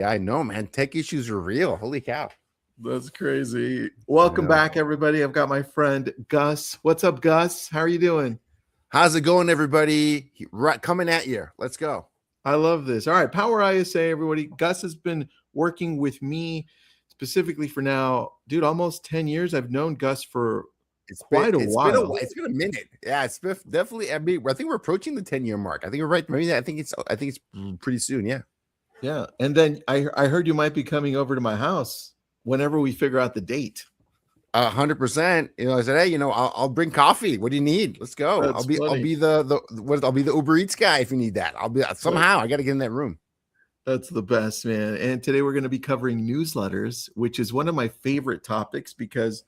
Yeah, I know, man. Tech issues are real. Holy cow. That's crazy. I Welcome know. back, everybody. I've got my friend Gus. What's up, Gus? How are you doing? How's it going, everybody? Right, coming at you. Let's go. I love this. All right, Power ISA, everybody. Gus has been working with me specifically for now, dude, almost 10 years. I've known Gus for quite a while. It's been a minute. Yeah, it's been definitely. I mean, I think we're approaching the 10-year mark. I think we're right. Maybe I think it's pretty soon. Yeah. Yeah. And then I heard you might be coming over to my house whenever we figure out the date. 100%. I said, hey, I'll bring coffee. What do you need? Let's go. That's I'll be funny. I'll be the Uber Eats guy if you need that. I'll be somehow. I got to get in that room. That's the best, man. And today we're going to be covering newsletters, which is one of my favorite topics because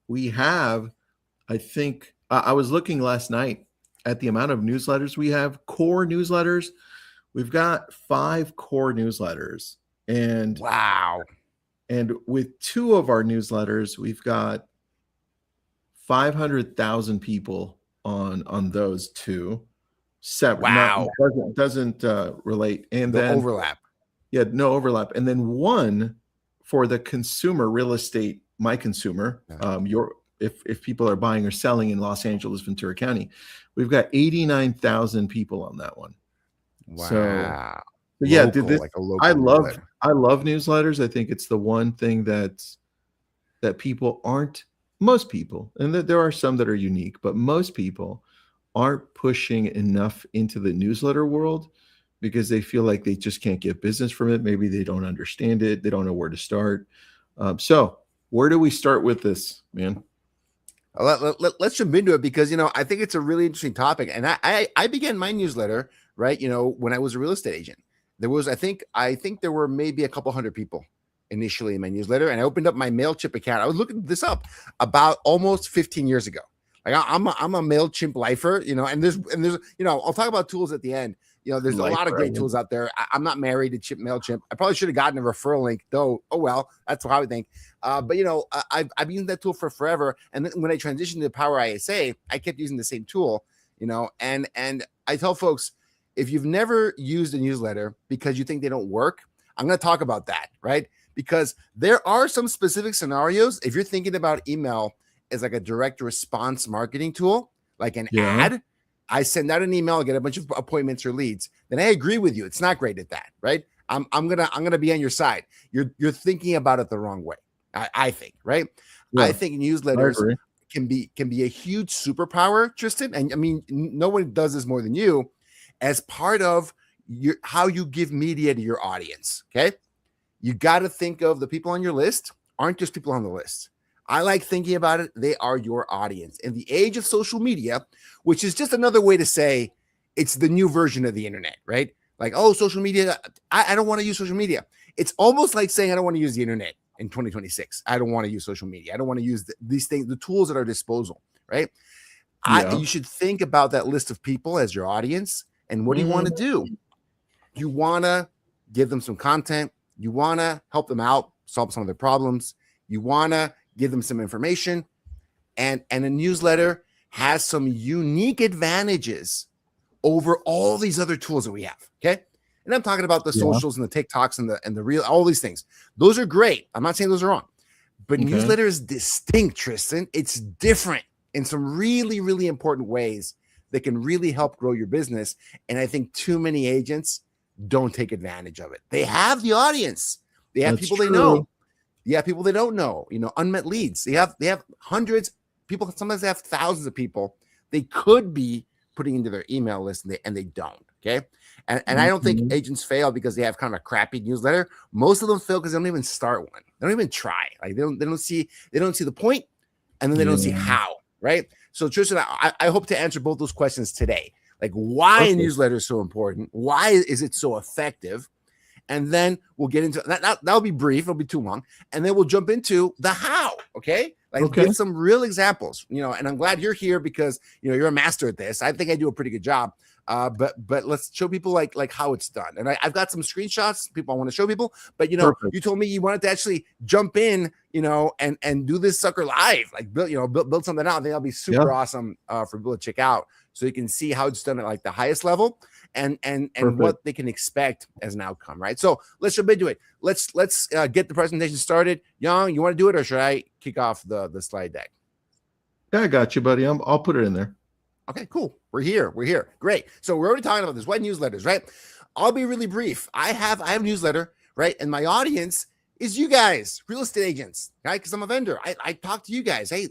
we have, I think, I was looking last night at the amount of newsletters we have, core newsletters. We've got 5 core newsletters. And wow. And with 2 of our newsletters, we've got 500,000 people on those 2. Separate. Wow. Doesn't relate. And No then overlap. Yeah, no overlap. And then 1 for the consumer real estate, my consumer, if people are buying or selling in Los Angeles, Ventura County, we've got 89,000 people on that one. Wow. So yeah, local, like I love newsletters. I think it's the one thing that people aren't, most people, and there are some that are unique, but most people aren't pushing enough into the newsletter world because they feel like they just can't get business from it. Maybe they don't understand it. They don't know where to start. So where do we start with this, man? Let's jump into it because, I think it's a really interesting topic. And I began my newsletter, right, when I was a real estate agent. There was, I think there were maybe a couple hundred people initially in my newsletter. And I opened up my MailChimp account. I was looking this up about almost 15 years ago. Like I'm a MailChimp lifer, and there's, I'll talk about tools at the end. There's a lot of great tools out there. I'm not married to MailChimp. I probably should have gotten a referral link, though. Oh, well, that's how I think. But, I've been using that tool for forever. And then when I transitioned to Power ISA, I kept using the same tool, and I tell folks, if you've never used a newsletter because you think they don't work, I'm going to talk about that, right? Because there are some specific scenarios. If you're thinking about email as like a direct response marketing tool, like an ad, I send out an email, get a bunch of appointments or leads. Then I agree with you. It's not great at that, right? I'm gonna be on your side. You're thinking about it the wrong way. I think, right? Yeah. I think newsletters can be a huge superpower, Tristan. And I mean, no one does this more than you, as part of how you give media to your audience. Okay, you got to think of the people on your list aren't just people on the list. I like thinking about it. They are your audience. In the age of social media, which is just another way to say it's the new version of the internet, right? Like, oh, social media, I don't want to use social media. It's almost like saying I don't want to use the internet in 2026. I don't want to use social media. I don't want to use these things, the tools at our disposal, right? Yeah. You should think about that list of people as your audience. And what do you want to do? You want to give them some content. You want to help them out, solve some of their problems. You want to give them some information, and a newsletter has some unique advantages over all these other tools that we have. Okay, and I'm talking about the socials and the TikToks and the real, all these things. Those are great. I'm not saying those are wrong, but newsletter is distinct, Tristan. It's different in some really, really important ways that can really help grow your business. And I think too many agents don't take advantage of it. They have the audience. They have people they know. Yeah, people they don't know, unmet leads. They have hundreds people. Sometimes they have thousands of people they could be putting into their email list, and they don't. Okay, and I don't think agents fail because they have kind of a crappy newsletter. Most of them fail because they don't even start one. They don't even try. Like they don't see the point, and then they don't see how. Right. So Tristan, I hope to answer both those questions today. Like why a newsletter is so important. Why is it so effective? And then we'll get into that. That'll be brief. It'll be too long. And then we'll jump into the how. Okay. Give some real examples, and I'm glad you're here because, you're a master at this. I think I do a pretty good job. But let's show people like how it's done. And I've got some screenshots people I want to show people. But Perfect. you told me you wanted to actually jump in, and do this sucker live, like build something out. I think that'll be super awesome for people to check out, so you can see how it's done at like the highest level and what they can expect as an outcome, right? So let's jump into it. Let's get the presentation started. Young, you want to do it, or should I kick off the slide deck? Yeah, I got you, buddy. I'll put it in there. Okay, cool. We're here. Great. So we're already talking about this. What newsletters, right? I'll be really brief. I have a newsletter, right? And my audience is you guys, real estate agents, right? Because I'm a vendor. I talk to you guys. Hey,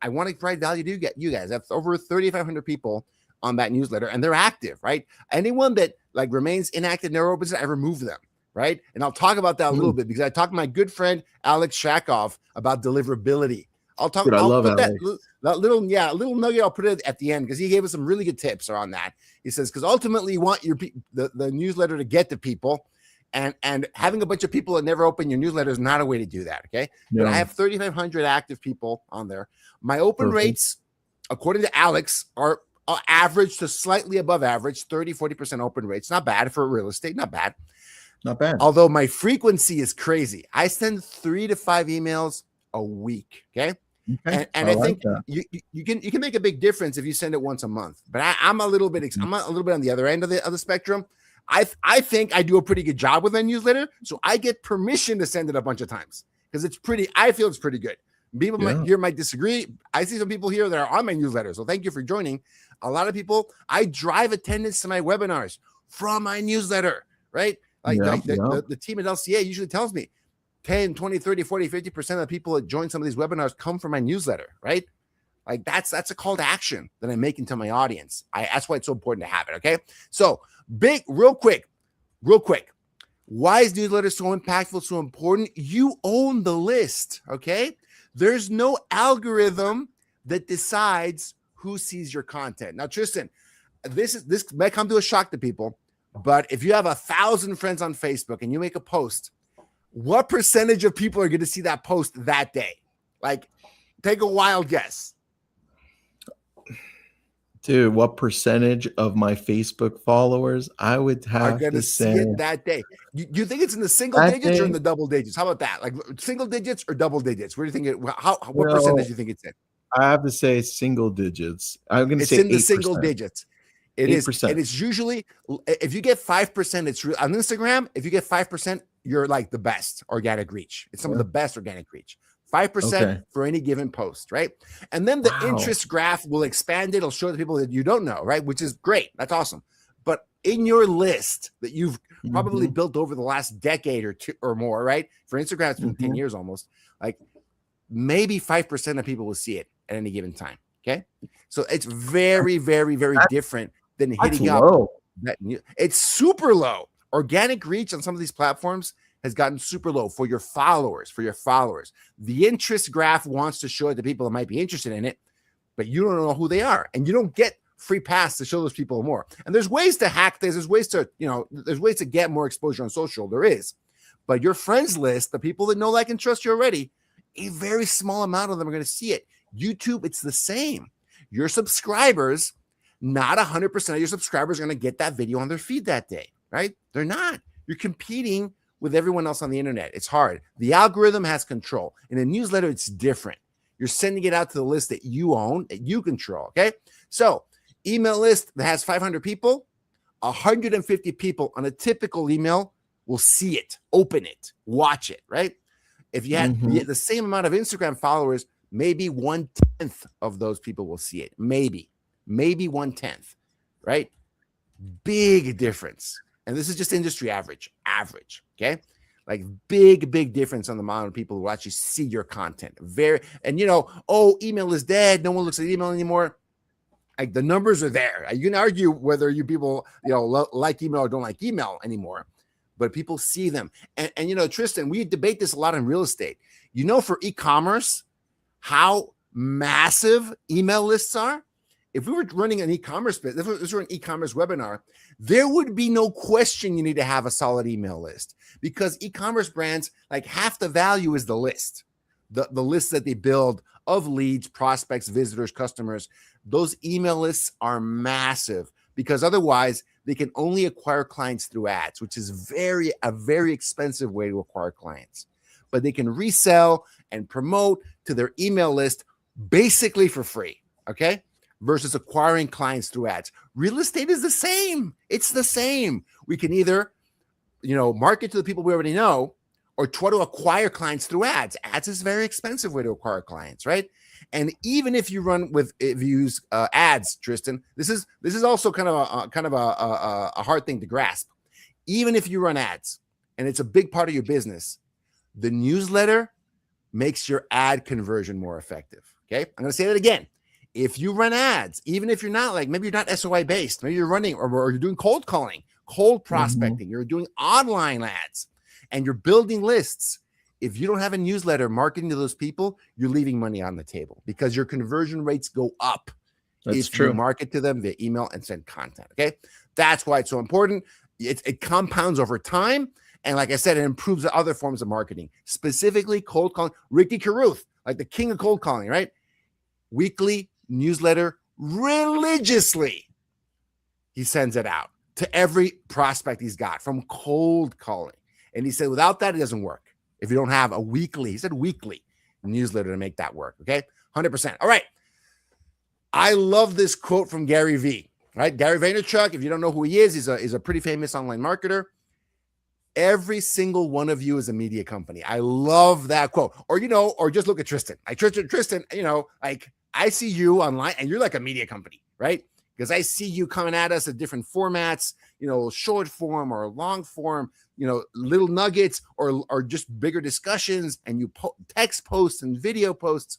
I want to provide value to you guys. I have over 3,500 people on that newsletter, and they're active, right? Anyone that like remains inactive, never opens it, I remove them, right? And I'll talk about that a little bit, because I talked to my good friend Alex Shakoff about deliverability. I'll talk. Dude, I love put that little nugget. I'll put it at the end, because he gave us some really good tips around that. He says, because ultimately you want the newsletter to get to people, and having a bunch of people that never open your newsletter is not a way to do that. Okay, but I have 3,500 active people on there. My open rates, according to Alex, are average to slightly above average, 30-40% open rates. Not bad for real estate. Not bad. Although my frequency is crazy. I send 3 to 5 emails a week. Okay. And I think you can make a big difference if you send it once a month. But I'm a little bit on the other end of the spectrum. I think I do a pretty good job with my newsletter, so I get permission to send it a bunch of times, because I feel it's pretty good. People might disagree. I see some people here that are on my newsletter, so thank you for joining. A lot of people, I drive attendance to my webinars from my newsletter, right? The team at LCA usually tells me 10, 20, 30, 40, 50% of the people that join some of these webinars come from my newsletter, right? Like that's a call to action that I'm making to my audience. That's why it's so important to have it, okay? So real quick. Why is newsletter so impactful, so important? You own the list, okay? There's no algorithm that decides who sees your content. Now, Tristan, this might come to a shock to people, but if you have 1,000 friends on Facebook and you make a post, what percentage of people are going to see that post that day? Like, take a wild guess. Dude, what percentage of my Facebook followers I would have to see it that day? You think it's in the single digits or in the double digits? How about that? Like single digits or double digits? Where do you think what percentage do you think it's in? I have to say single digits. I'm going to say it's in 8%. The single digits. It 8%. is, and it's usually, if you get 5%, it's on Instagram. If you get 5%, you're like the best organic reach. It's some of the best organic reach. 5% for any given post, right? And then the interest graph will expand it. It'll show the people that you don't know, right? Which is great. That's awesome. But in your list that you've probably built over the last decade or two or more, right? For Instagram, it's been 10 years almost. Like maybe 5% of people will see it at any given time. Okay. So it's very, very, very different than hitting up. It's super low. Organic reach on some of these platforms has gotten super low for your followers. The interest graph wants to show it to people that might be interested in it, but you don't know who they are, and you don't get free pass to show those people more. And there's ways to hack this. There's ways to get more exposure on social. There is, but your friends list, the people that know, like, and trust you already, a very small amount of them are going to see it. YouTube, it's the same. Your subscribers, not 100% of your subscribers are going to get that video on their feed that day, right? They're not. You're competing with everyone else on the internet. It's hard. The algorithm has control. In a newsletter, it's different. You're sending it out to the list that you own, that you control, okay? So email list that has 500 people, 150 people on a typical email will see it, open it, watch it, right? If you had the same amount of Instagram followers, maybe 1/10 of those people will see it. Maybe 1/10, right? Big difference. And this is just industry average, okay? Like big difference on the amount of people who actually see your content. Email is dead. No one looks at email anymore. Like the numbers are there. You can argue whether you people, like email or don't like email anymore, but people see them. And Tristan, we debate this a lot in real estate. For e-commerce, how massive email lists are. If we were running an e-commerce business, if this were an e-commerce webinar, there would be no question you need to have a solid email list, because e-commerce brands, like half the value is the list, the list that they build of leads, prospects, visitors, customers. Those email lists are massive because otherwise they can only acquire clients through ads, which is a very expensive way to acquire clients. But they can resell and promote to their email list basically for free, okay? Versus acquiring clients through ads. Real estate is the same. It's the same. We can either, market to the people we already know, or try to acquire clients through ads. Ads is a very expensive way to acquire clients, right? And even if you use ads, Tristan, this is also kind of a hard thing to grasp. Even if you run ads and it's a big part of your business, the newsletter makes your ad conversion more effective. Okay, I'm going to say that again. If you run ads, even if you're not maybe you're not SOI based, maybe you're running or you're doing cold calling, cold prospecting, you're doing online ads, and you're building lists. If you don't have a newsletter marketing to those people, you're leaving money on the table because your conversion rates go up. That's true. You market to them via email and send content. Okay, that's why it's so important. It compounds over time. And like I said, it improves the other forms of marketing, specifically cold calling. Ricky Carruth, like the king of cold calling, right? Weekly newsletter religiously. He sends it out to every prospect he's got from cold calling. And he said, without that, it doesn't work. If you don't have a weekly, he said weekly newsletter to make that work. Okay. 100%. All right. I love this quote from Gary V, right? Gary Vaynerchuk. If you don't know who he is, he's a pretty famous online marketer. Every single one of you is a media company. I love that quote. Or just look at Tristan. Tristan, I see you online and you're like a media company, right? Because I see you coming at us at different formats, short form or long form, little nuggets or just bigger discussions, and you text posts and video posts.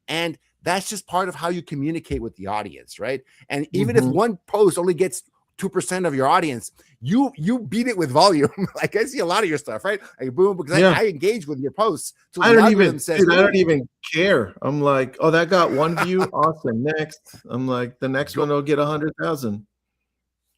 And that's just part of how you communicate with the audience, right? And even if one post only gets 2% of your audience, you beat it with volume. Like I see a lot of your stuff, right? Like boom, because I engage with your posts. So I don't even care. I'm like, oh, that got one view. Awesome. Next. I'm like, the next one will get 100,000.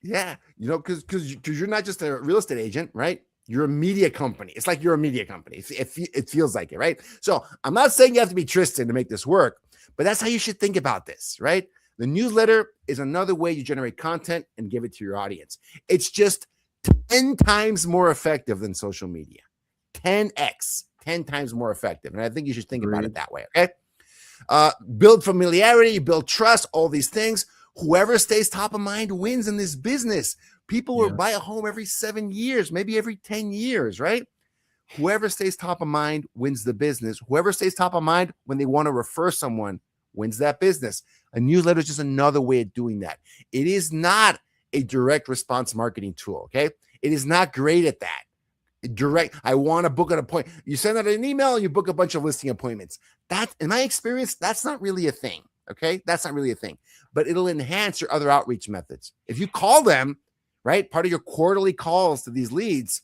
Yeah. Because you're not just a real estate agent, right? You're a media company. It's like you're a media company. It feels like it, right? So I'm not saying you have to be Tristan to make this work, but that's how you should think about this, right? The newsletter is another way you generate content and give it to your audience. It's just 10 times more effective than social media. 10x, 10 times more effective. And I think you should think about it that way, okay? Build familiarity, build trust, all these things. Whoever stays top of mind wins in this business. People will buy a home every 7 years, maybe every 10 years, right? Whoever stays top of mind wins the business. Whoever stays top of mind when they want to refer someone wins that business. A newsletter is just another way of doing that. It is not a direct response marketing tool, okay? It is not great at that. I want to book an appointment. You send out an email and you book a bunch of listing appointments. That, in my experience, that's not really a thing, okay? That's not really a thing. But it'll enhance your other outreach methods. If you call them, right, part of your quarterly calls to these leads,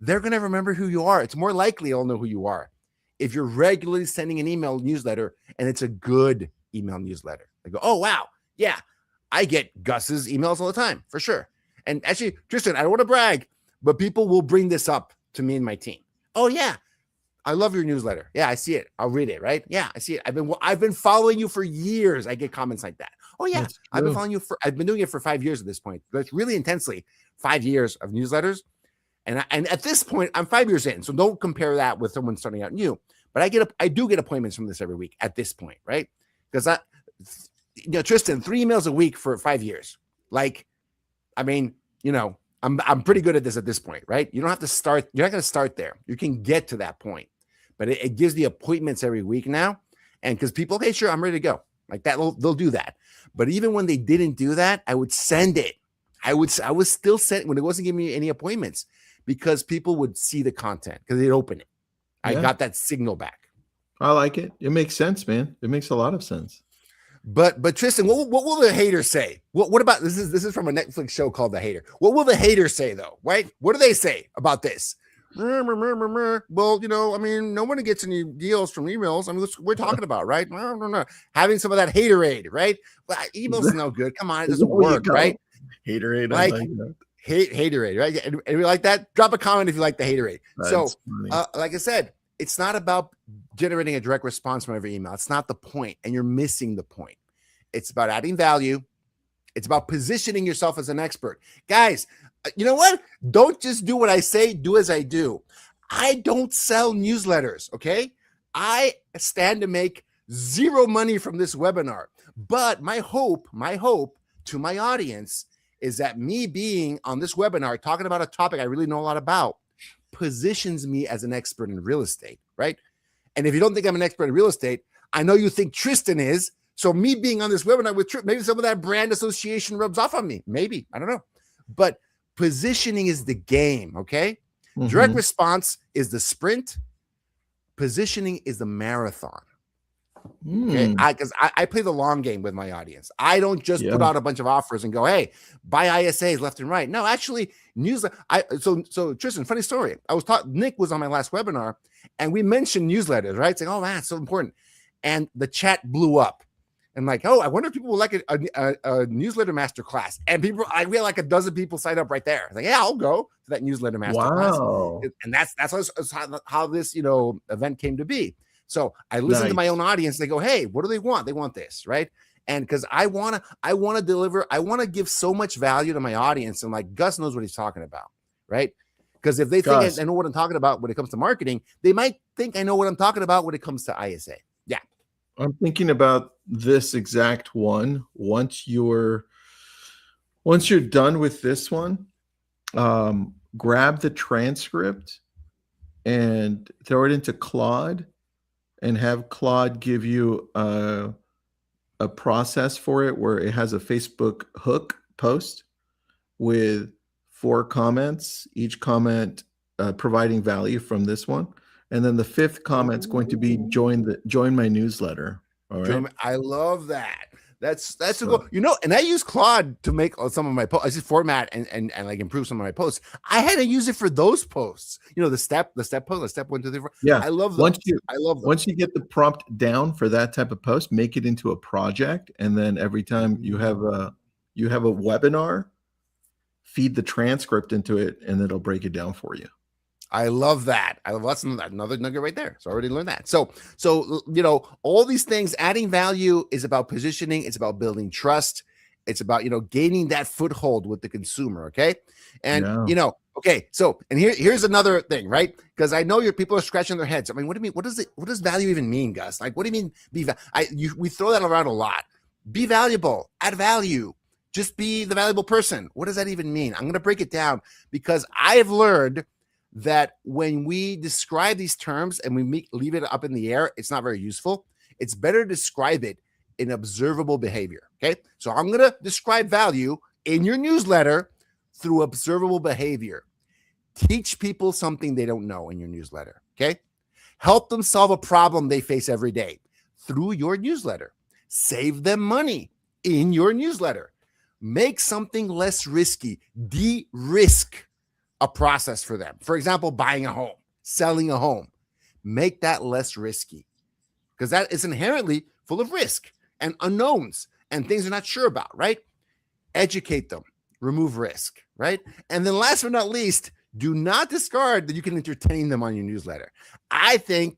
they're going to remember who you are. It's more likely they'll know who you are if you're regularly sending an email newsletter and it's a good email newsletter. They go, oh, wow. Yeah, I get Gus's emails all the time, for sure. And actually, Tristan, I don't want to brag, but people will bring this up to me and my team. Oh, yeah, I love your newsletter. Yeah, I see it. I'll read it, right? Yeah, I see it. I've been following you for years. I get comments like that. Oh, yeah, I've been following you I've been doing it for 5 years at this point. But really intensely, 5 years of newsletters. And at this point, I'm 5 years in, so don't compare that with someone starting out new. But I do get appointments from this every week at this point, right? Because Tristan, 3 emails a week for 5 years. I'm pretty good at this at this point, right? You don't have to start. You're not going to start there. You can get to that point, but it gives the appointments every week now. And because people, okay, sure, I'm ready to go. Like that, they'll do that. But even when they didn't do that, I would send it. I was still sent when it wasn't giving me any appointments, because people would see the content because they'd open it. I got that signal back. I like it. It makes sense, man. It makes a lot of sense. But Tristan, what will the haters say? What about this is from a Netflix show called The Hater. What will the haters say though? Right? What do they say about this? Well, no one gets any deals from emails. I mean, we're talking about, right? No. Having some of that haterade, right? Well, emails is no good. Come on, it doesn't work, right? Haterade, like, I like that. Haterade, right? And we like that. Drop a comment if you like the haterade. That's so, funny. like I said, it's not about generating a direct response from every email. It's not the point, and you're missing the point. It's about adding value It's about positioning yourself as an expert. Guys, you know what? Don't just do what I say, do as I do. I don't sell newsletters, okay? I stand to make zero money from this webinar. But my hope to my audience is that me being on this webinar talking about a topic I really know a lot about positions me as an expert in real estate, right? And if you don't think I'm an expert in real estate, I know you think Tristan is. So me being on this webinar with Tristan, maybe some of that brand association rubs off on me. Maybe, I don't know. But positioning is the game, okay? Direct response is the sprint. Positioning is the marathon. Okay, because I play the long game with my audience. I don't just put out a bunch of offers and go, "Hey, buy ISAs left and right." No, actually, newsletter. So Tristan, funny story. I was taught Nick was on my last webinar, and we mentioned newsletters, right? Saying, "Oh man, it's so important," and the chat blew up. And like, oh, I wonder if people would like a newsletter masterclass. And people, we had like a dozen people sign up right there. I was like, yeah, I'll go to that newsletter masterclass. Wow. And that's how this event came to be. So I listen to my own audience. They go, hey, what do they want? They want this, right? And because I want to deliver, I want to give so much value to my audience. And like Gus knows what he's talking about, right? Because if they think I know what I'm talking about when it comes to marketing, they might think I know what I'm talking about when it comes to ISA. Yeah. I'm thinking about this exact one. Once you're done with this one, grab the transcript and throw it into Claude and have Claude give you a process for it where it has a Facebook hook post with 4 comments, each comment providing value from this one. And then the 5th comment is going to be join my newsletter. All right. I love that. That's a goal. And I use Claude to make some of my posts. I just format and like improve some of my posts. I had to use it for those posts. The step post, the step 1, 2, 3, 4. Yeah, I love them. Once you get the prompt down for that type of post, make it into a project, and then every time you have a webinar, feed the transcript into it, and it'll break it down for you. I love that. That's another nugget right there. So I already learned that. So all these things, adding value is about positioning. It's about building trust. It's about, gaining that foothold with the consumer. Okay. And, okay. So, and here's another thing, right? Because I know your people are scratching their heads. I mean, what do you mean? What does value even mean, Gus? Like, what do you mean? We throw that around a lot. Be valuable, add value, just be the valuable person. What does that even mean? I'm going to break it down because I have learned that when we describe these terms and we leave it up in the air, it's not very useful. It's better to describe it in observable behavior. Okay. So I'm going to describe value in your newsletter through observable behavior. Teach people something they don't know in your newsletter. Okay. Help them solve a problem they face every day through your newsletter. Save them money in your newsletter. Make something less risky. De-risk a process for them. For example, buying a home, selling a home. Make that less risky because that is inherently full of risk and unknowns and things they're not sure about, right? Educate them, remove risk, right? And then last but not least, do not discard that you can entertain them on your newsletter. I think,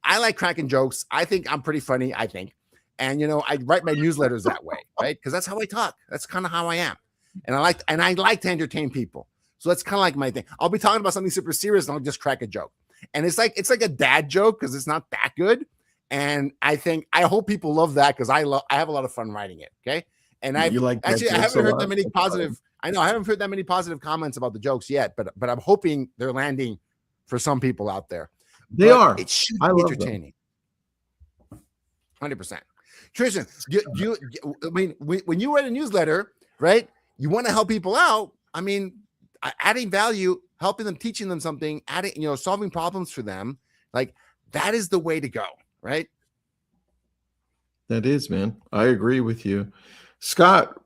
I like cracking jokes. I think I'm pretty funny, I think. And, I write my newsletters that way, right? Because that's how I talk. That's kind of how I am. And I like to entertain people. So that's kind of like my thing. I'll be talking about something super serious and I'll just crack a joke. And it's like a dad joke because it's not that good. And I hope people love that because I have a lot of fun writing it. Okay. And I haven't heard that many positive. I know I haven't heard that many positive comments about the jokes yet, but I'm hoping they're landing for some people out there. They are. It should be entertaining. 100%. Tristan, when you write a newsletter, right? You want to help people out. I mean, adding value, helping them, teaching them something, solving problems for them, like that is the way to go, right? That is, man. I agree with you. Scott,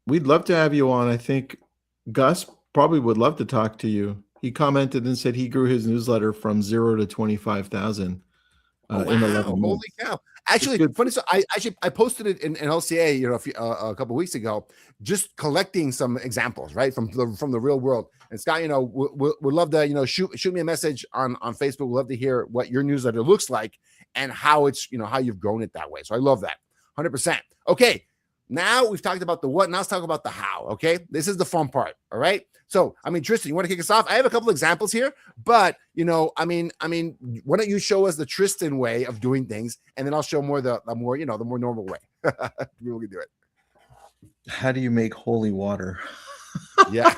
we'd love to have you on. I think Gus probably would love to talk to you. He commented and said he grew his newsletter from 0 to 25,000 in 11 months. Holy cow. Actually, funny. So I posted it in LCA, a couple of weeks ago, just collecting some examples, right, from the real world. And Scott, would love to, shoot me a message on Facebook. We'd love to hear what your newsletter looks like and how it's, how you've grown it that way. So I love that, 100%. Okay, Now we've talked about the what. Now let's talk about the how. Okay, this is the fun part. All right. So, I mean, Tristan, you want to kick us off? I have a couple examples here, but why don't you show us the Tristan way of doing things, and then I'll show more the more the more normal way. We can do it. How do you make holy water? Yeah.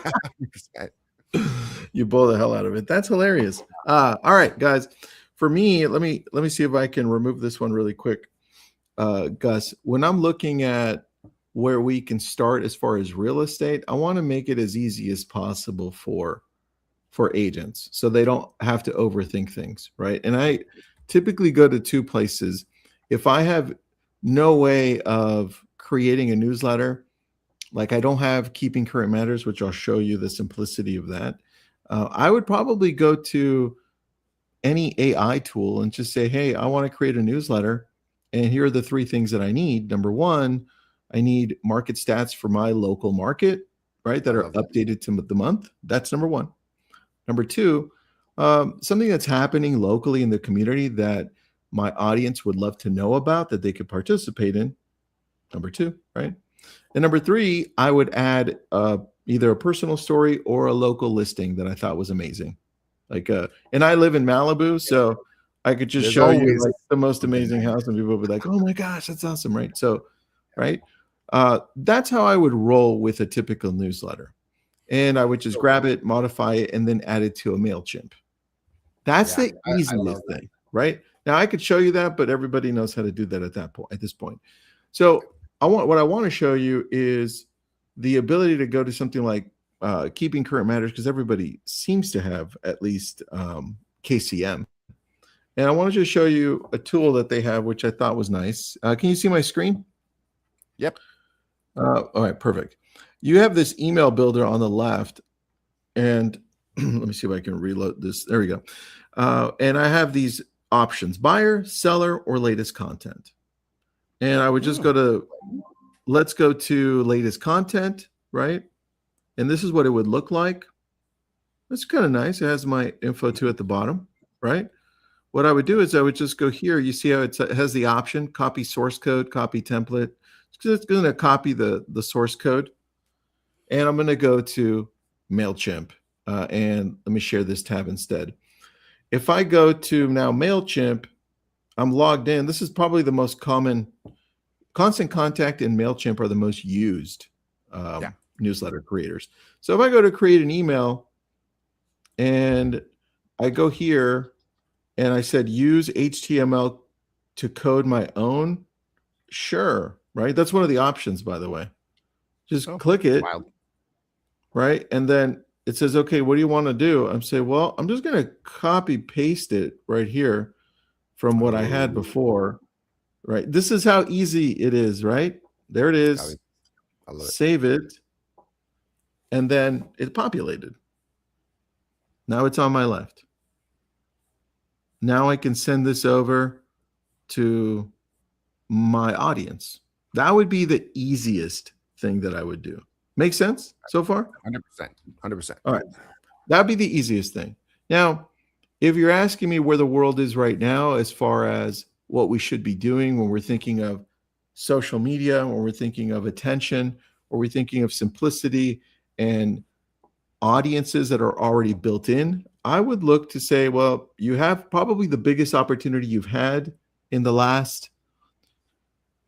You blow the hell out of it. That's hilarious. All right, guys. For me, let me see if I can remove this one really quick. Gus, when I'm looking at where we can start as far as real estate, I want to make it as easy as possible for agents so they don't have to overthink things, right? And I typically go to two places. If I have no way of creating a newsletter, like I don't have Keeping Current Matters, which I'll show you the simplicity of that, I would probably go to any AI tool and just say, hey, I want to create a newsletter. And here are the three things that I need. Number one, I need market stats for my local market, right? That are updated to the month. That's number one. Number two, something that's happening locally in the community that my audience would love to know about that they could participate in. Number two, right? And number three, I would add either a personal story or a local listing that I thought was amazing. And I live in Malibu, so I could just show you like the most amazing house, and people would be like, "Oh my gosh, that's awesome!" Right? So, right, that's how I would roll with a typical newsletter, and I would just grab it, modify it, and then add it to a MailChimp. That's the easiest thing, right? Now I could show you that, but everybody knows how to do that at this point. So what I want to show you is the ability to go to something like Keeping Current Matters, because everybody seems to have at least KCM. And I want to just show you a tool that they have, which I thought was nice. Can you see my screen? Yep. All right, perfect. You have this email builder on the left, and let me see if I can reload this. There we go. And I have these options: buyer, seller, or latest content. And I would just go to, let's go to latest content, right? And this is what it would look like. That's kind of nice. It has my info too at the bottom, right? What I would do is I would just go here. You see how it has the option, copy source code, copy template. It's going to copy the source code. And I'm going to go to MailChimp. And let me share this tab instead. If I go to now MailChimp, I'm logged in. This is probably the most common. Constant Contact and MailChimp are the most used newsletter creators. So if I go to create an email and I go here and I said use HTML to code my own, sure, right? That's one of the options, by the way. Just click it, right? And then it says, okay, what do you want to do? I'm saying, well, I'm just going to copy paste it right here from what I had before, right? This is how easy it is, right? There it is. I love it. Save it. And then it populated. Now it's on my left. Now I can send this over to my audience. That would be the easiest thing that I would do. Make sense so far? 100%. 100%. All right. That'd be the easiest thing. Now, if you're asking me where the world is right now, as far as what we should be doing when we're thinking of social media, when we're thinking of attention, or we're thinking of simplicity and audiences that are already built in, I would look to say, well, you have probably the biggest opportunity you've had in the last,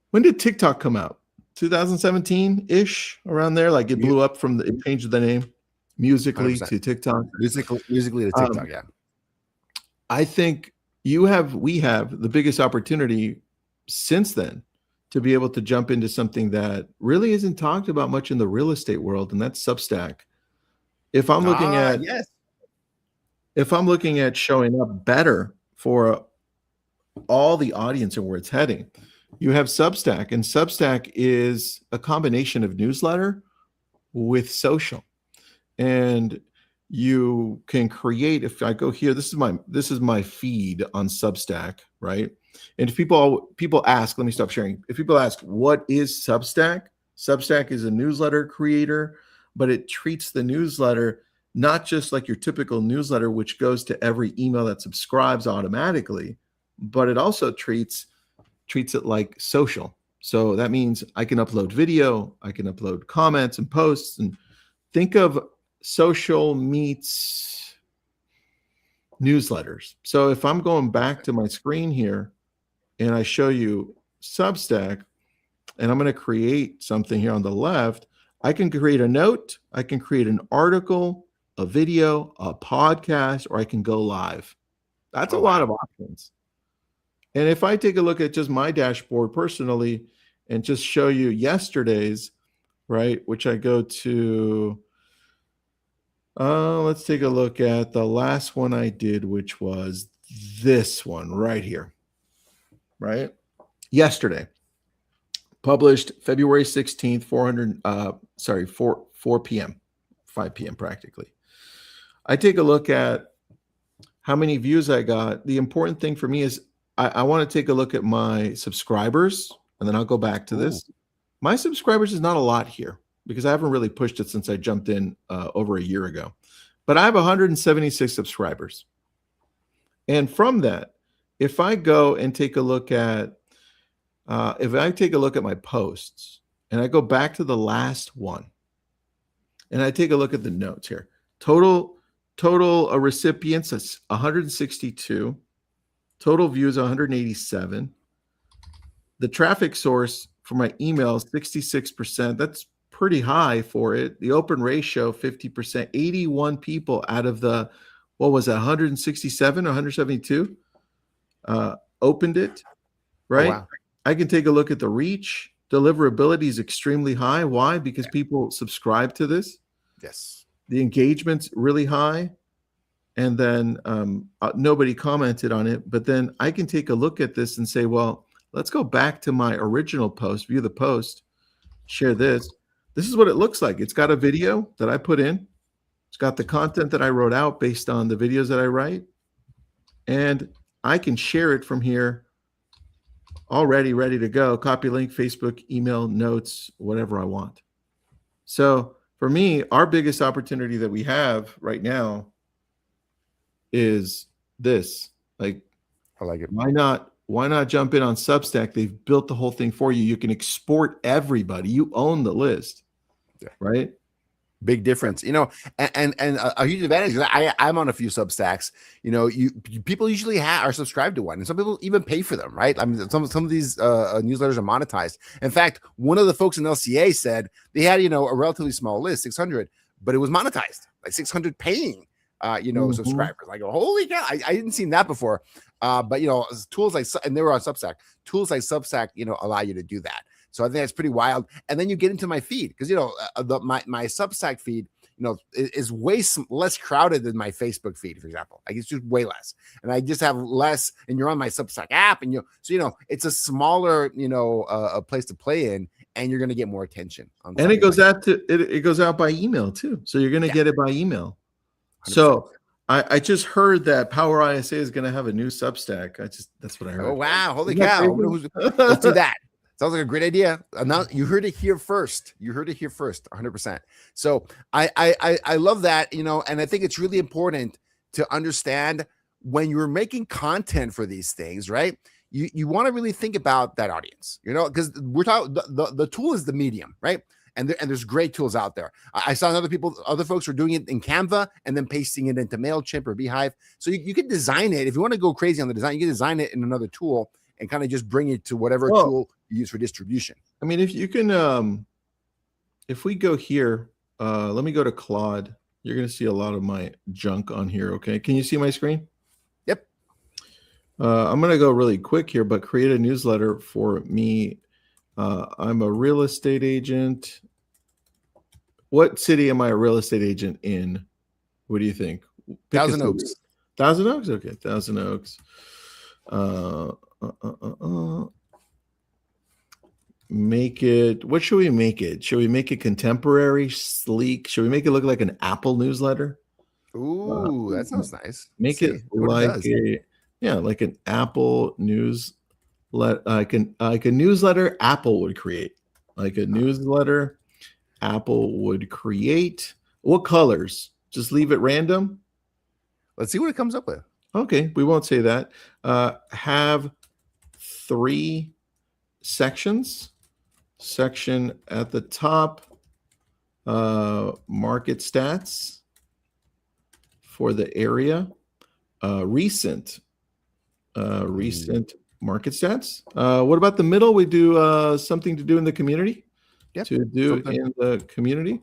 when did TikTok come out? 2017-ish, around there? Like it blew up from it changed the name Musically 100%. To TikTok. Musically to TikTok, yeah. I think we have the biggest opportunity since then to be able to jump into something that really isn't talked about much in the real estate world, and that's Substack. If I'm looking at showing up better for all the audience and where it's heading, you have Substack, and Substack is a combination of newsletter with social. And you can create, if I go here, this is my feed on Substack, right? And if people ask, let me stop sharing. If people ask, what is Substack? Substack is a newsletter creator, but it treats the newsletter not just like your typical newsletter, which goes to every email that subscribes automatically, but it also treats it like social. So that means I can upload video, I can upload comments and posts, and think of social meets newsletters. So if I'm going back to my screen here and I show you Substack, and I'm going to create something here on the left, I can create a note, I can create an article, a video, a podcast, or I can go live. That's a lot of options. And if I take a look at just my dashboard personally and just show you yesterday's, right, which I go to, let's take a look at the last one I did, which was this one right here, right? Yesterday, published February 16th, 4 p.m., 5 p.m. practically. I take a look at how many views I got. The important thing for me is I want to take a look at my subscribers, and then I'll go back to this. My subscribers is not a lot here because I haven't really pushed it since I jumped in over a year ago. But I have 176 subscribers. And from that, if I go and take a look at my posts and I go back to the last one and I take a look at the notes here, total recipients is 162, total views 187. The traffic source for my email is 66%. That's pretty high for it. The open ratio 50%. 81 people out of the, what was that, 167 or 172 opened it, right? Oh, wow. I can take a look at the reach. Deliverability is extremely high. Why? Because people subscribe to this. Yes. The engagement's really high. And then nobody commented on it. But then I can take a look at this and say, well, let's go back to my original post, view the post, share this. This is what it looks like. It's got a video that I put in. It's got the content that I wrote out based on the videos that I write. And I can share it from here already ready to go. Copy link, Facebook, email, notes, whatever I want. So for me, our biggest opportunity that we have right now is this. Like, I like it. Why not jump in on Substack? They've built the whole thing for you. You can export everybody. You own the list, right? Big difference, and a huge advantage. I'm on a few Substacks. People usually are subscribed to one, and some people even pay for them, right? I mean, some of these newsletters are monetized. In fact, one of the folks in LCA said they had a relatively small list, 600, but it was monetized, like 600 paying, subscribers. Like, holy cow, I didn't see that before. But tools like, and they were on Substack. Tools like Substack, allow you to do that. So I think that's pretty wild. And then you get into my feed because my Substack feed is way less crowded than my Facebook feed, for example. Like, it's just way less, and I just have less. And you're on my Substack app, and it's a smaller a place to play in, and you're going to get more attention. And it goes out it goes out by email too, so you're going to get it by email. 100%. So I just heard that Power ISA is going to have a new Substack. That's what I heard. Oh wow! Holy cow! Let's do that. Sounds like a great idea. Now you heard it here first. 100%. So I love that, and I think it's really important to understand when you're making content for these things, right? You want to really think about that audience, because we're talking the tool is the medium, right? And there's great tools out there. I saw other folks were doing it in Canva and then pasting it into MailChimp or Beehive. So you can design it. If you want to go crazy on the design, you can design it in another tool and kind of just bring it to whatever tool you use for distribution. I mean, if you can, if we go here, let me go to Claude. You're going to see a lot of my junk on here. Okay. Can you see my screen? Yep. I'm going to go really quick here, but create a newsletter for me. I'm a real estate agent. What city am I a real estate agent in? What do you think? Thousand Oaks. Thousand Oaks? Okay. Thousand Oaks. Make it, what should we make it? Should we make it contemporary, sleek? Should we make it look like an Apple newsletter? Ooh, that sounds nice. Make it like like an Apple news, like a newsletter Apple would create. Like a newsletter Apple would create. What colors? Just leave it random. Let's see what it comes up with. Okay, we won't say that. Have 3 sections. section at the top, market stats for the area, recent market stats. What about the middle? We do something to do in the community. Yep. To do Something. in the community.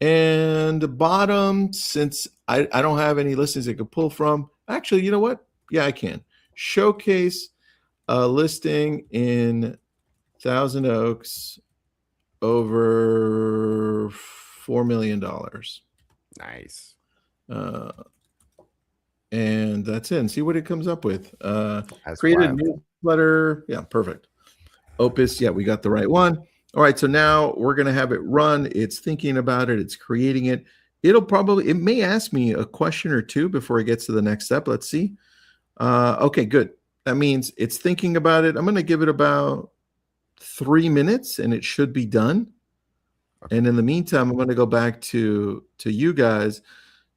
And the bottom, since I don't have any listings I could pull from, actually, you know what? Yeah, I can. Showcase a listing in Thousand Oaks over $4 million. Nice. And that's it. And see what it comes up with. That's Create a wild. newsletter. Yeah, perfect. Opus. Yeah, we got the right one. All right, so now we're going to have it run. It's thinking about it. It's creating it. It may ask me a question or two before it gets to the next step. Let's see. Okay, good. That means it's thinking about it. I'm going to give it about 3 minutes and it should be done. Okay. And in the meantime, I'm going to go back to you guys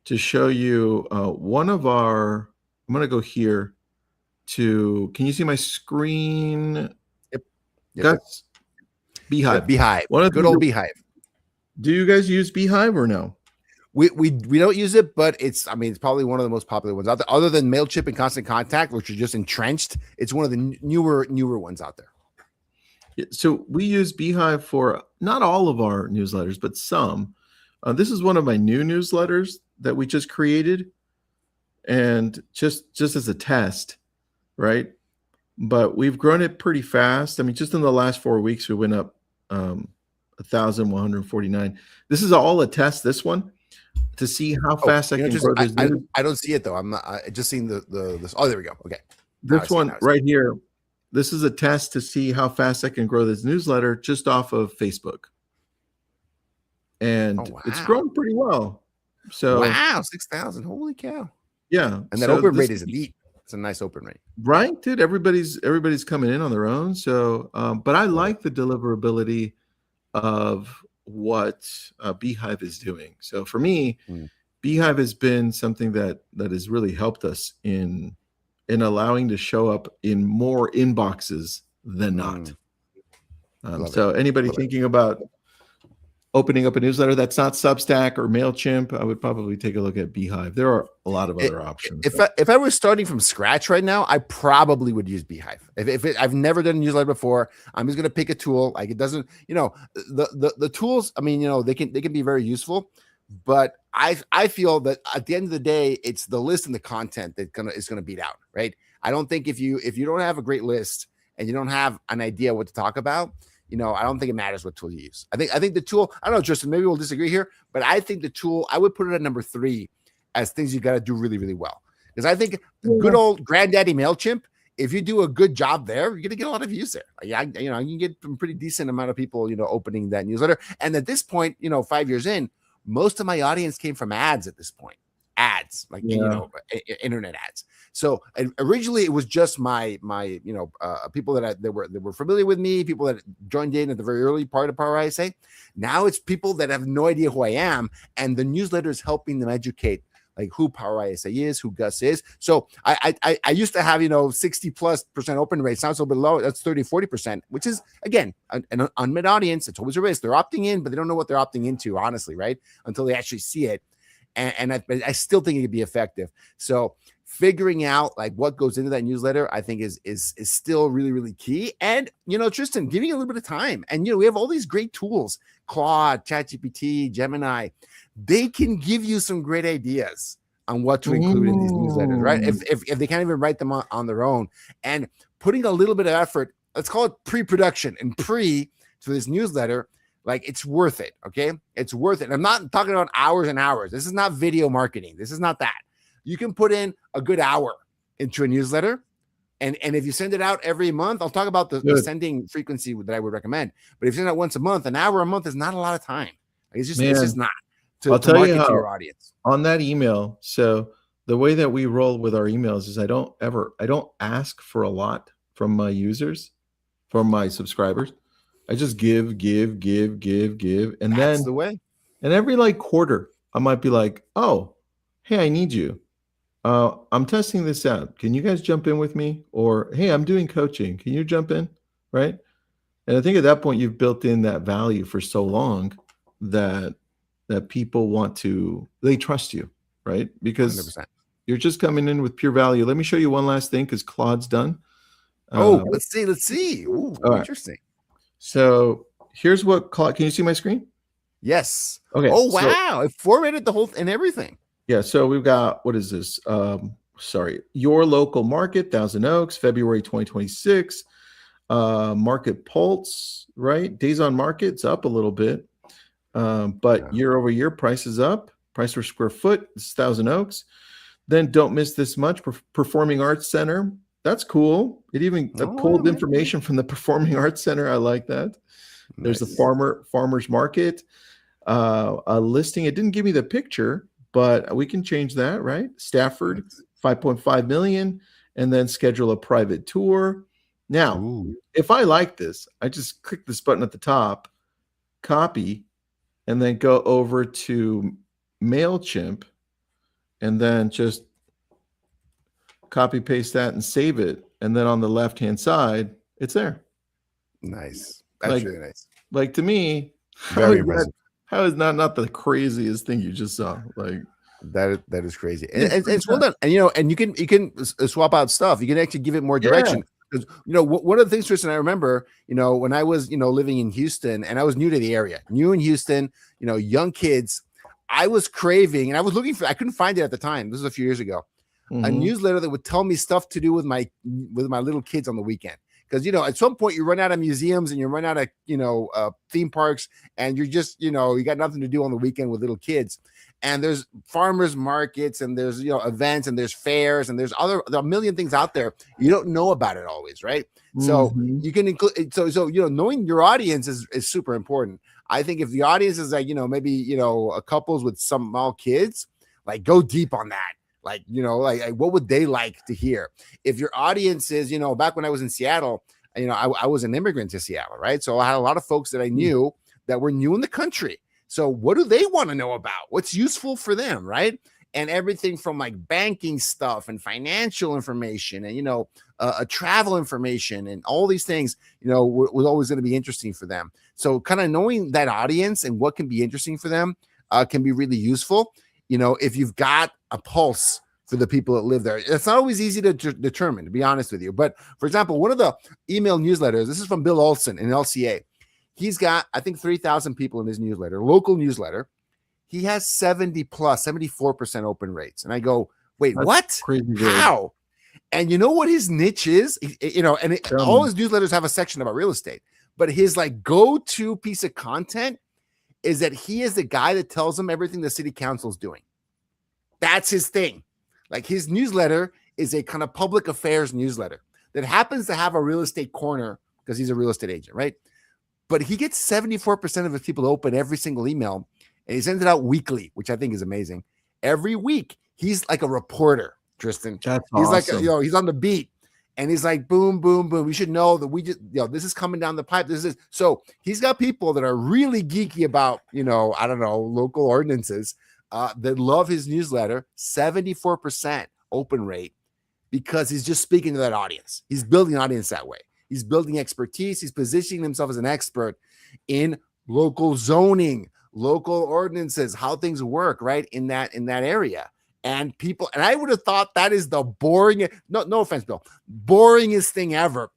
to show you one of our, I'm going to go here to, can you see my screen? Yep. Gus? Beehive. Yeah, Beehive. Good old Beehive. Do you guys use Beehive or no? We don't use it, but it's probably one of the most popular ones out there. Other than MailChimp and Constant Contact, which are just entrenched, it's one of the newer ones out there. So we use Beehive for not all of our newsletters, but some. This is one of my new newsletters that we just created, and just as a test, right? But we've grown it pretty fast. I mean, just in the last 4 weeks, we went up 1,149. This is all a test. This one, to see how fast I can grow this. I don't see it though. I'm not. I just seen this. Oh, there we go. Okay. This one right here. This is a test to see how fast I can grow this newsletter just off of Facebook. And it's grown pretty well. So wow, 6,000. Holy cow. Yeah. And that open rate is elite. It's a nice open rate. Right, dude. Everybody's coming in on their own. So but I like the deliverability of what Beehive is doing. So for me, Beehive has been something that has really helped us in allowing to show up in more inboxes than not. So anybody thinking about opening up a newsletter that's not Substack or MailChimp, I would probably take a look at Beehive. There are a lot of other options. If I was starting from scratch right now, I probably would use Beehive. I've never done a newsletter before, I'm just going to pick a tool. Like it doesn't, the tools, they can be very useful, but I feel that at the end of the day, it's the list and the content that is going to beat out, right? I don't think if you don't have a great list and you don't have an idea what to talk about, I don't think it matters what tool you use. I think the tool, I don't know, Tristan, maybe we'll disagree here, but I think the tool, I would put it at number 3 as things you got to do really, really well. Because I think the good old granddaddy MailChimp, if you do a good job there, you're going to get a lot of views there. You can get a pretty decent amount of people, opening that newsletter. And at this point, 5 years in, most of my audience came from ads at this point. Ads, like, internet ads. So originally it was just my people that were familiar with me, people that joined in at the very early part of Power ISA. Now it's people that have no idea who I am, and the newsletter is helping them educate like who Power ISA is, who Gus is. So I used to have 60+% open rates. Now it's a little bit low. That's 30-40%, which is again an unmet audience. It's always a risk. They're opting in, but they don't know what they're opting into, honestly, right? Until they actually see it. And I still think it could be effective. So figuring out like what goes into that newsletter, I think is still really, really key. And, Tristan, giving a little bit of time. And, we have all these great tools, Claude, ChatGPT, Gemini. They can give you some great ideas on what to include in these newsletters, right? If they can't even write them on their own. And putting a little bit of effort, let's call it pre-production and to this newsletter, like it's worth it. Okay. It's worth it. I'm not talking about hours and hours. This is not video marketing. This is not that. You can put in a good hour into a newsletter. And if you send it out every month, I'll talk about the sending frequency that I would recommend. But if you send it out once a month, an hour a month is not a lot of time. It's just not to market to your audience. On that email. So the way that we roll with our emails is I don't ask for a lot from my users, from my subscribers. I just give. And that's the way. And every like quarter, I might be like, oh, hey, I need you. I'm testing this out. Can you guys jump in with me? Or, hey, I'm doing coaching. Can you jump in? Right. And I think at that point you've built in that value for so long that people they trust you, right? Because 100%. you're just coming in with pure value. Let me show you one last thing because Claude's done. Oh, let's see. Let's see. Ooh, All right. interesting. So here's what Claude. Can you see my screen? Yes. Okay. Oh, So, wow. It formatted the whole and everything. yeah. So we've got, what is this? Your local market, Thousand Oaks, February 2026. Market pulse, right? Days on market's up a little bit. But year over year, price is up. Price per square foot, this is Thousand Oaks. Then don't miss this much. Performing Arts Center, that's cool. It even pulled information from the Performing Arts Center. I like that. There's the farmers market, a listing. It didn't give me the picture, but we can change that, right? Stafford, 5.5 million, and then schedule a private tour. Now, if I like this, I just click this button at the top, copy, and then go over to MailChimp, and then just copy paste that and save it. And then on the left-hand side, it's there. Nice. That's really nice. Like, to me, very impressive. How is that not the craziest thing you just saw? Like, that is crazy. And it's well done. And and you can swap out stuff. You can actually give it more direction. Because one of the things, Tristan, I remember, when I was living in Houston and I was new to the area, new in Houston, young kids, I was craving and I was looking for. I couldn't find it at the time. This was a few years ago. A newsletter that would tell me stuff to do with my little kids on the weekend. Because at some point you run out of museums and you run out of theme parks, and you're just you got nothing to do on the weekend with little kids. And there's farmers markets, and there's events, and there's fairs, and there are a million things out there you don't know about it always, right? So you can include knowing your audience is super important. I think if the audience is like maybe a couples with some small kids, like go deep on that. Like, what would they like to hear? If your audience is, back when I was in Seattle, I was an immigrant to Seattle, right? So I had a lot of folks that I knew that were new in the country. So what do they want to know about? What's useful for them, right? And everything from like banking stuff and financial information and, travel information and all these things, was always going to be interesting for them. So kind of knowing that audience and what can be interesting for them can be really useful. If you've got a pulse for the people that live there, it's not always easy to determine, to be honest with you. But for example, one of the email newsletters, this is from Bill Olson in LCA. He's got, I think, 3,000 people in his newsletter, local newsletter. He has 74% open rates. And I go, wait, what? How? And you know what his niche is? All his newsletters have a section about real estate, but his like go-to piece of content is that he is the guy that tells them everything the city council is doing. That's his thing. Like his newsletter is a kind of public affairs newsletter that happens to have a real estate corner because he's a real estate agent, right? But he gets 74% of his people to open every single email, and he sends it out weekly, which I think is amazing. Every week, he's like a reporter, Tristan. That's he's awesome. like, he's on the beat. And he's like, boom, boom, boom. We should know that we just, this is coming down the pipe. This is so he's got people that are really geeky about, I don't know, local ordinances that love his newsletter. 74% open rate because he's just speaking to that audience. He's building an audience that way. He's building expertise. He's positioning himself as an expert in local zoning, local ordinances, how things work, right? In that area. And people, and I would have thought that is the no offense, Bill, boringest thing ever.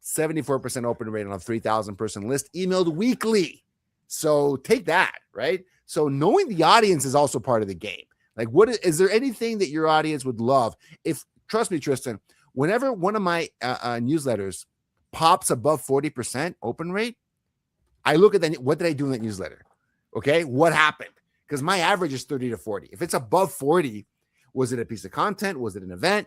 74% open rate on a 3,000 person list, emailed weekly. So take that, right? So knowing the audience is also part of the game. Like, is there anything that your audience would love? Trust me, Tristan, whenever one of my newsletters pops above 40% open rate, I look at that. What did I do in that newsletter? Okay, what happened? Because my average is 30 to 40. If it's above 40, was it a piece of content? Was it an event?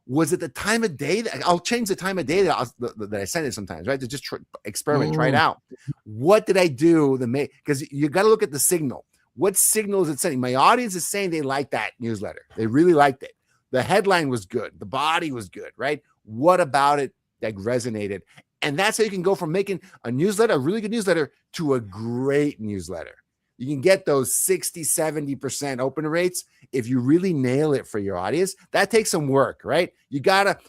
Was it the time of day? I'll change the time of day that I send it sometimes, right? To just experiment, try it out. What did I do? Because you got to look at the signal. What signal is it sending? My audience is saying they like that newsletter. They really liked it. The headline was good. The body was good, right? What about it that resonated? And that's how you can go from making a newsletter, a really good newsletter, to a great newsletter. You can get those 60, 70% open rates if you really nail it for your audience. That takes some work, right?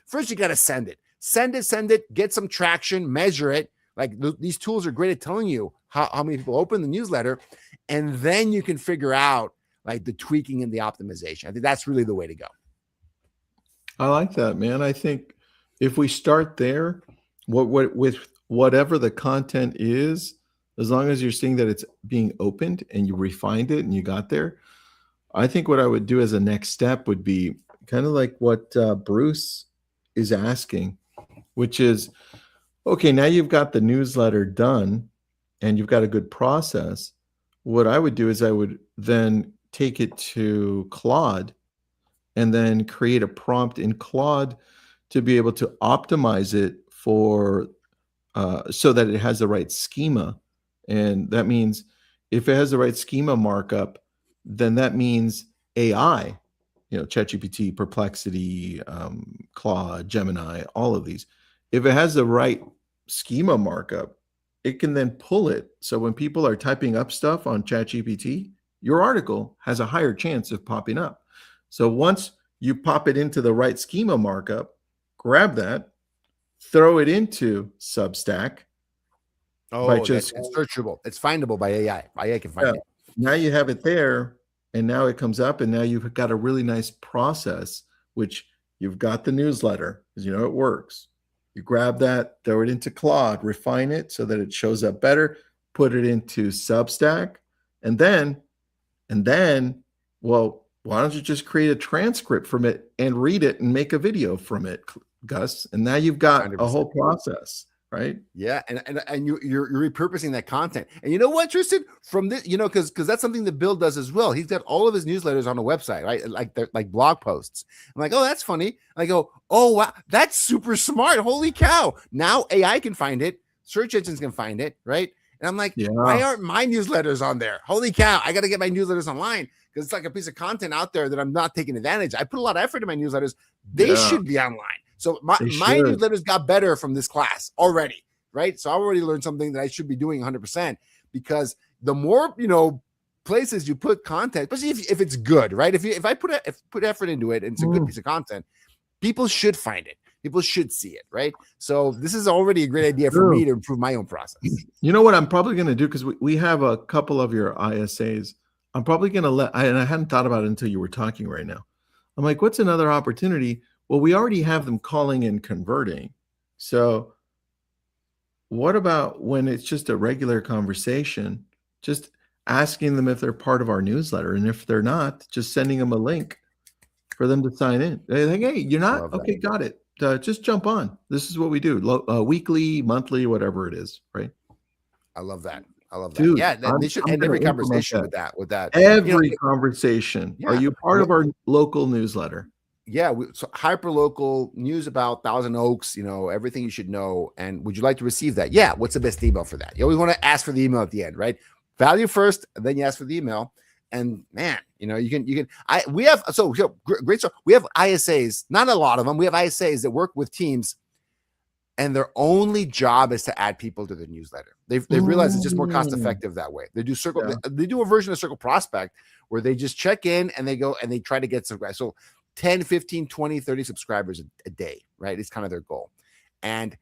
First you got to send it. send it, get some traction, measure it. Like these tools are great at telling you how many people open the newsletter, and then you can figure out like the tweaking and the optimization. I think that's really the way to go. I like that, man. I think if we start there, what with whatever the content is, as long as you're seeing that it's being opened and you refined it and you got there, I think what I would do as a next step would be kind of like what Bruce is asking, which is, okay, now you've got the newsletter done and you've got a good process. What I would do is I would then take it to Claude and then create a prompt in Claude to be able to optimize it for so that it has the right schema. And that means if it has the right schema markup, then that means AI, ChatGPT, Perplexity, Claude, Gemini, all of these. If it has the right schema markup, it can then pull it. So when people are typing up stuff on ChatGPT, your article has a higher chance of popping up. So once you pop it into the right schema markup, grab that, throw it into Substack. Oh, it's searchable. It's findable by AI. AI can find it. Now you have it there, and now it comes up, and now you've got a really nice process, which you've got the newsletter, because it works. You grab that, throw it into Claude, refine it so that it shows up better, put it into Substack, and then, well, why don't you just create a transcript from it and read it and make a video from it, Gus? And now you've got 100%. A whole process, right? Yeah, and you're repurposing that content. And you know what, Tristan? From this, because that's something that Bill does as well. He's got all of his newsletters on a website, right? Like blog posts. I'm like, oh, that's funny. I go, oh wow, that's super smart. Holy cow! Now AI can find it. Search engines can find it, right? And I'm like, why aren't my newsletters on there? Holy cow! I got to get my newsletters online because it's like a piece of content out there that I'm not taking advantage. I put a lot of effort in my newsletters. They should be online. So my newsletters got better from this class already, right? So I already learned something that I should be doing 100%, because the more, places you put content, especially if it's good, right? If I put effort into it and it's a good piece of content, people should find it. People should see it, right? So this is already a great idea for me to improve my own process. You know what I'm probably going to do, because we have a couple of your ISAs. I'm probably going to and I hadn't thought about it until you were talking right now. I'm like, what's another opportunity? Well, we already have them calling and converting. So what about when it's just a regular conversation, just asking them if they're part of our newsletter? And if they're not, just sending them a link for them to sign in. They think, hey, you're not? Okay, got it. Just jump on. This is what we do. Weekly, monthly, whatever it is, right? I love that. Dude, yeah, they should end every conversation with that. Every conversation. Yeah. Are you part of our local newsletter? Yeah, so hyper local news about Thousand Oaks, everything you should know. And would you like to receive that? Yeah. What's the best email for that? You always want to ask for the email at the end, right? Value first, and then you ask for the email. And man, we have great stuff. We have ISAs, not a lot of them. We have ISAs that work with teams, and their only job is to add people to the newsletter. They've realized it's just more cost effective that way. They do a version of Circle Prospect where they just check in and they go and they try to get some guys. So 10, 15, 20, 30 subscribers a day, right? It's kind of their goal. And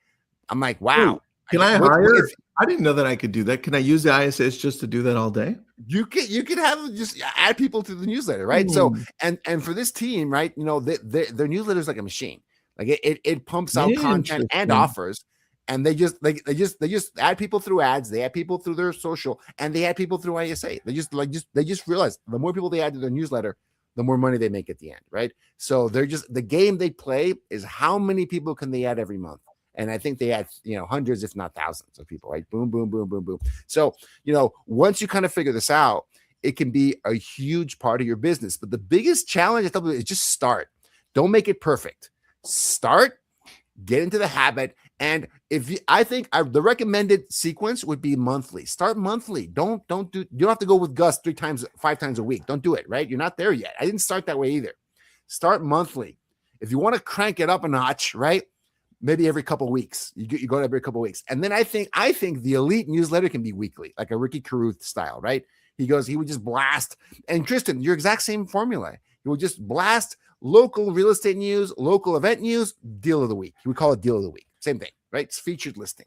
I'm like, wow. Can I hire? I didn't know that I could do that. Can I use the ISS just to do that all day? You can have just add people to the newsletter, right? So and for this team, right? Their newsletter is like a machine. Like it pumps out content and offers, and they just add people through ads. They add people through their social, and they add people through ISA. They just realize the more people they add to their newsletter, the more money they make at the end, right? So they're just, the game they play is how many people can they add every month. And I think they add, hundreds, if not thousands of people, right? Boom, boom, boom, boom, boom. So, once you kind of figure this out, it can be a huge part of your business. But the biggest challenge I tell people is just start. Don't make it perfect. Start, get into the habit. And I think the recommended sequence would be monthly. Start monthly. You don't have to go with Gus 5 times a week. Don't do it, right? You're not there yet. I didn't start that way either. Start monthly. If you want to crank it up a notch, right? Maybe every couple of weeks. You go every couple of weeks. And then I think the elite newsletter can be weekly, like a Ricky Caruth style, right? He would just blast. And Tristan, your exact same formula. He would just blast local real estate news, local event news, deal of the week. We call it deal of the week. Same thing, right? It's featured listing.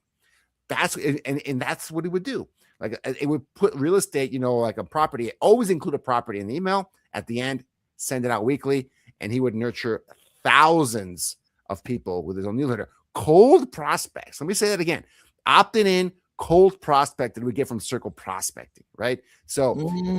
That's and that's what he would do. Like it would put real estate, like a property, always include a property in the email at the end, send it out weekly, and he would nurture thousands of people with his own newsletter. Cold prospects. Let me say that again. Opting in, cold prospect that we get from circle prospecting, right? So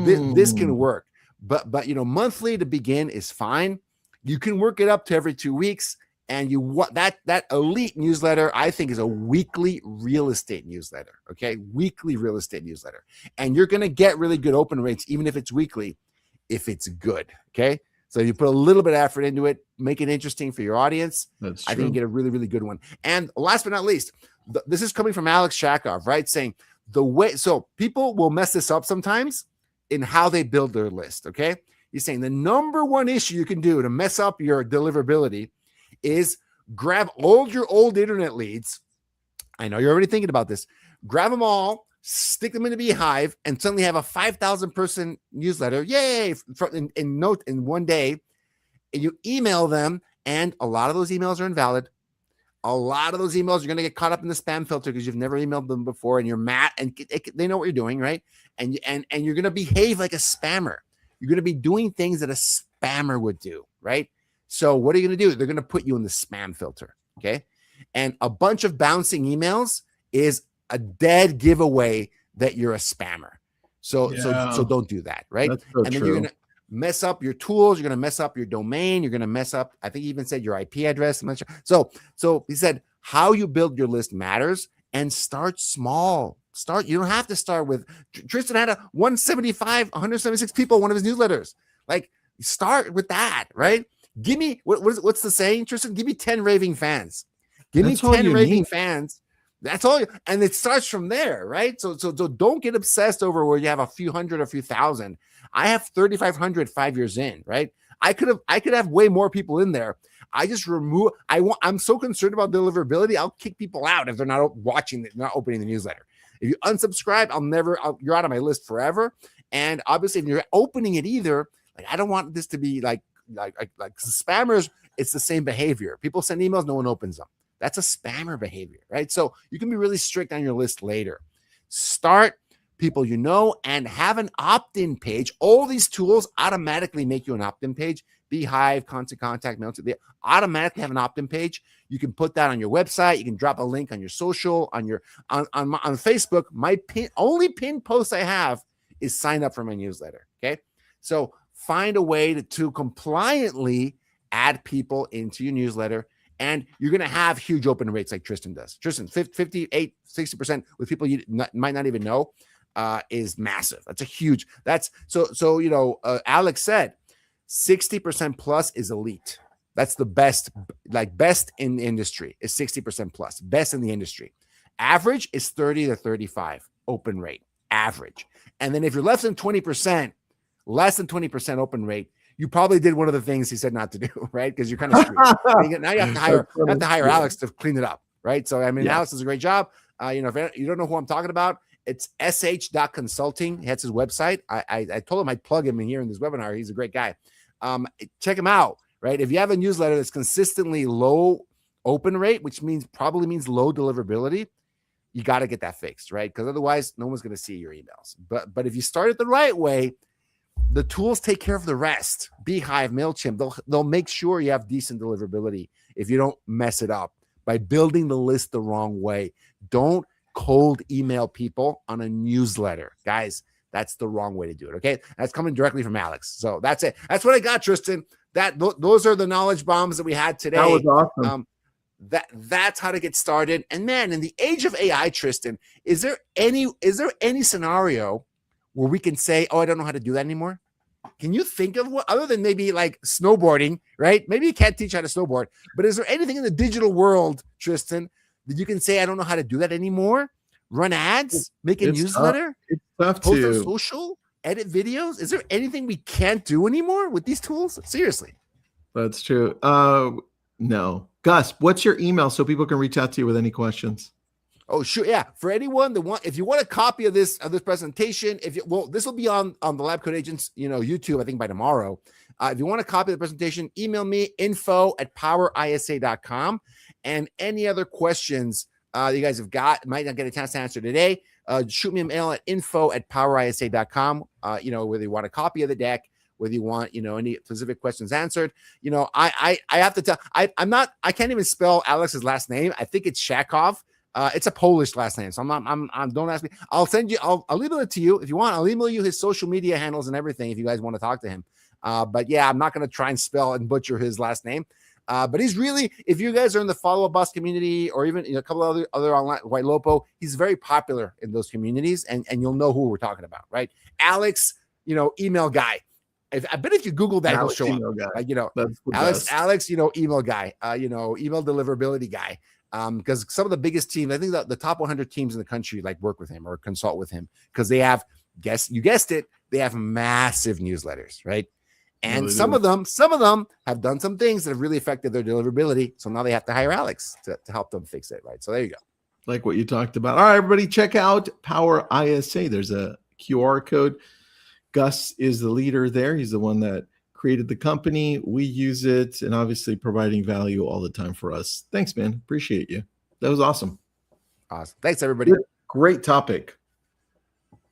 this can work, but monthly to begin is fine. You can work it up to every 2 weeks. And you want that elite newsletter, I think, is a weekly real estate newsletter. Okay, weekly real estate newsletter, and you're going to get really good open rates, even if it's weekly, if it's good. Okay, so you put a little bit of effort into it, make it interesting for your audience. That's true. I think you get a really, really good one. And last but not least, this is coming from Alex Shakov, right? Saying so people will mess this up sometimes in how they build their list. Okay, he's saying the number one issue you can do to mess up your deliverability is grab all your old internet leads. I know you're already thinking about this. Grab them all, stick them in a beehive, and suddenly have a 5,000 person newsletter. Yay! In one day, and you email them, and a lot of those emails are invalid. A lot of those emails are going to get caught up in the spam filter because you've never emailed them before, and you're mad, and they know what you're doing, right? And you're going to behave like a spammer. You're going to be doing things that a spammer would do, right? So what are you going to do? They're going to put you in the spam filter, okay? And a bunch of bouncing emails is a dead giveaway that you're a spammer. So don't do that, right? That's so and then you're going to mess up your tools. You're going to mess up your domain. You're going to mess up, I think he even said your IP address. I'm not sure. So he said how you build your list matters, and start small. You don't have to start with, Tristan had 176 people in one of his newsletters. Like, start with that, right? Give me what's the saying, Tristan? Give me 10 raving fans. Give me 10 raving fans. That's all. And it starts from there, right? So don't get obsessed over where you have a few hundred, a few thousand. I have 3,500 5 years in, right? I could have way more people in there. I just I'm so concerned about deliverability. I'll kick people out if they're not not opening the newsletter. If you unsubscribe, you're out of my list forever. And obviously, if you're opening it either, like, I don't want this to be like spammers. It's the same behavior. People send emails, no one opens them. That's a spammer behavior, right? So you can be really strict on your list later. Start people and have an opt-in page. All these tools automatically make you an opt-in page. Beehive, Constant Contact, Mail, they automatically have an opt-in page. You can put that on your website. You can drop a link on your social, on Facebook. My only pinned post I have is sign up for my newsletter. Okay, so find a way to compliantly add people into your newsletter, and you're going to have huge open rates like Tristan does. Tristan, 58, 60% with people you might not even know is massive. That's a huge, Alex said 60% plus is elite. That's the best, best in the industry is 60% plus, best in the industry. Average is 30 to 35 open rate, average. And then if you're less than 20% open rate, you probably did one of the things he said not to do, right? Because you're kind of screwed. Now you have to hire Alex to clean it up, right? So, I mean, Alex does a great job. If you don't know who I'm talking about, it's sh.consulting. That's his website. I told him I'd plug him in here in this webinar. He's a great guy. Check him out, right? If you have a newsletter that's consistently low open rate, which probably means low deliverability, you got to get that fixed, right? Because otherwise, no one's going to see your emails. But if you start it the right way, the tools take care of the rest. Beehive, MailChimp, they'll make sure you have decent deliverability if you don't mess it up by building the list the wrong way. Don't cold email people on a newsletter. Guys, that's the wrong way to do it, okay? That's coming directly from Alex. So that's it. That's what I got, Tristan. Those are the knowledge bombs that we had today. That was awesome. That's how to get started. And man, in the age of AI, Tristan, is there any scenario where we can say, oh, I don't know how to do that anymore? Can you think of what, other than maybe like snowboarding, right? Maybe you can't teach how to snowboard, but is there anything in the digital world, Tristan, that you can say, I don't know how to do that anymore? Run ads, make a newsletter, it's tough post to on social, edit videos. Is there anything we can't do anymore with these tools? Seriously. That's true. No. Gus, what's your email so people can reach out to you with any questions? Oh, sure. Yeah. For anyone if you want a copy of this presentation, this will be on the Lab Coat Agents, YouTube, I think by tomorrow. If you want a copy of the presentation, email me info@powerisa.com. And any other questions you guys have got, might not get a chance to answer today, shoot me a mail at info@powerisa.com. Whether you want a copy of the deck, whether you want, any specific questions answered. I have to tell, I can't even spell Alex's last name. I think it's Shakov. It's a Polish last name, so don't ask me. I'll email it to you if you want. I'll email you his social media handles and everything if you guys want to talk to him. But yeah, I'm not going to try and spell and butcher his last name. But he's really, if you guys are in the follow-up bus community or even a couple of other online White Lopo, he's very popular in those communities, and you'll know who we're talking about, right? Alex, email guy. I bet if you Google that, he'll show up. Like, Alex, email guy, email deliverability guy. Because some of the biggest teams, I think the top 100 teams in the country work with him or consult with him because they have, you guessed it, they have massive newsletters, right? And really some of them have done some things that have really affected their deliverability. So now they have to hire Alex to help them fix it, right? So there you go. Like what you talked about. All right, everybody, check out Power ISA. There's a QR code. Gus is the leader there. He's the one that created the company. We use it and obviously providing value all the time for us. Thanks, man. Appreciate you. That was awesome. Awesome. Thanks, everybody. Great topic.